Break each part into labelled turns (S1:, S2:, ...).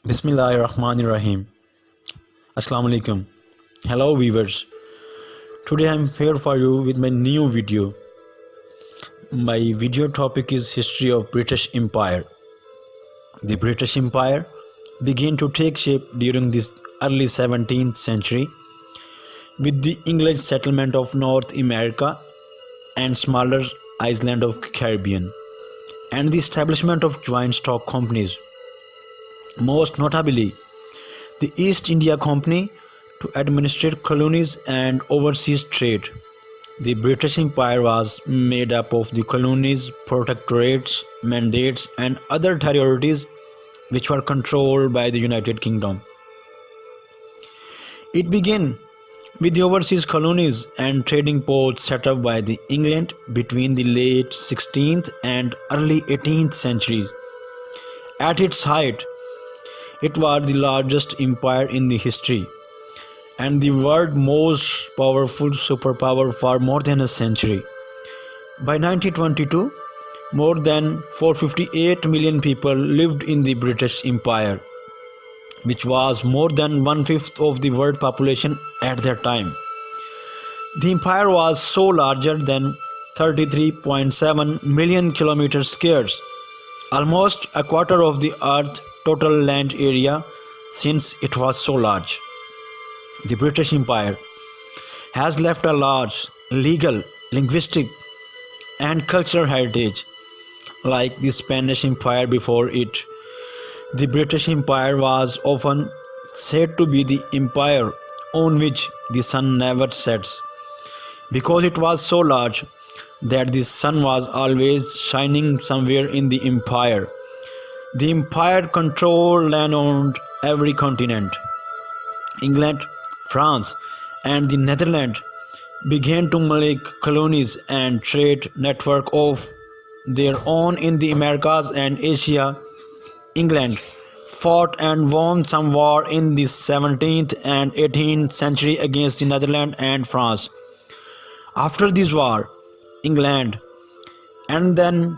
S1: Bismillahirrahmanirrahim. Assalamu alaikum. Hello viewers. Today I am here for you with my new video. My video topic is history of British Empire. The British Empire began to take shape during this early 17th century with the English settlement of North America and smaller island of Caribbean and the establishment of joint stock companies. Most notably, the East India Company to administrate colonies and overseas trade. The British Empire was made up of the colonies, protectorates, mandates, and other territories which were controlled by the United Kingdom. It began with the overseas colonies and trading posts set up by the England between the late 16th and early 18th centuries. At its height, it was the largest empire in the history and the world's most powerful superpower for more than a century. By 1922, more than 458 million people lived in the British Empire, which was more than one-fifth of the world population at that time. The empire was so larger than 33.7 million kilometers squares, almost a quarter of the Earth's total land area, since it was so large. The British Empire has left a large legal, linguistic, and cultural heritage. Like the Spanish Empire before it, the British Empire was often said to be the empire on which the sun never sets, because it was so large that the sun was always shining somewhere in the empire. The empire controlled and owned every continent. England, France, and the Netherlands began to make colonies and trade network of their own in the Americas and Asia. England fought and won some war in the 17th and 18th century against the Netherlands and France. After this war, England, and then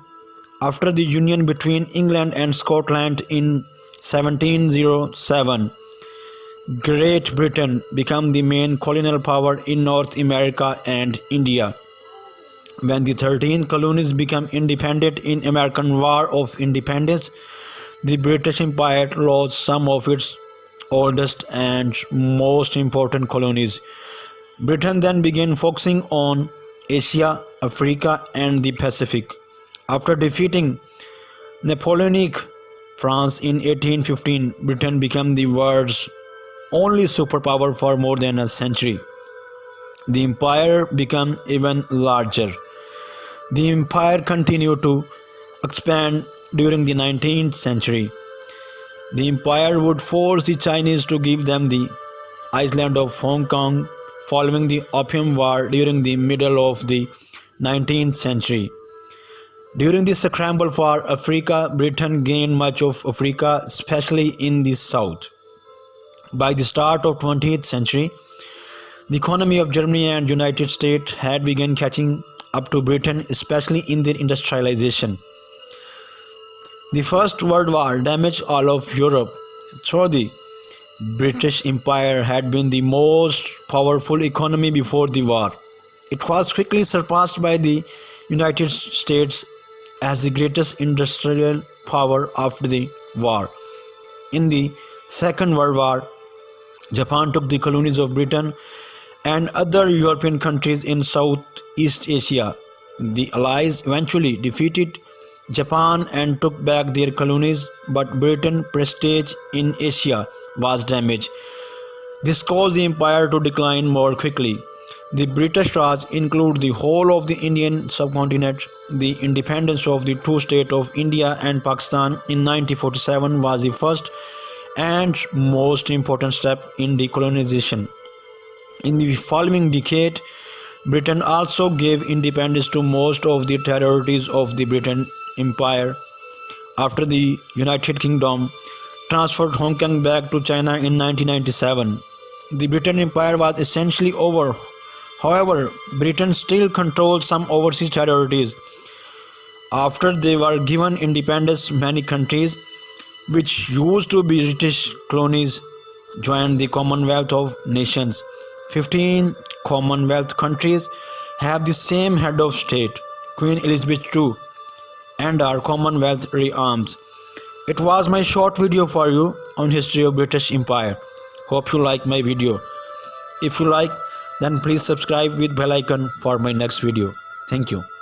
S1: after the union between England and Scotland in 1707, Great Britain became the main colonial power in North America and India. When the 13 colonies became independent in American War of Independence, the British Empire lost some of its oldest and most important colonies. Britain then began focusing on Asia, Africa, and the Pacific. After defeating Napoleonic France in 1815, Britain became the world's only superpower for more than a century. The empire became even larger. The empire continued to expand during the 19th century. The empire would force the Chinese to give them the island of Hong Kong following the Opium War during the middle of the 19th century. During the scramble for Africa, Britain gained much of Africa, especially in the south. By the start of 20th century, the economy of Germany and United States had begun catching up to Britain, especially in their industrialization. The First World War damaged all of Europe, though the British Empire had been the most powerful economy before the war. It was quickly surpassed by the United States as the greatest industrial power after the war. In the Second World War, Japan took the colonies of Britain and other European countries in Southeast Asia. The Allies eventually defeated Japan and took back their colonies, but Britain's prestige in Asia was damaged. This caused the empire to decline more quickly. The British Raj included the whole of the Indian subcontinent. The independence of the two states of India and Pakistan in 1947 was the first and most important step in decolonization. In the following decade, Britain also gave independence to most of the territories of the British Empire. After the United Kingdom transferred Hong Kong back to China in 1997, the British Empire was essentially over. However, Britain still controlled some overseas territories. After they were given independence, many countries which used to be British colonies, joined the Commonwealth of Nations. 15 Commonwealth countries have the same head of state, Queen Elizabeth II, and are Commonwealth realms. It was my short video for you on history of British Empire. Hope you like my video. If you like, then please subscribe with bell icon for my next video. Thank you.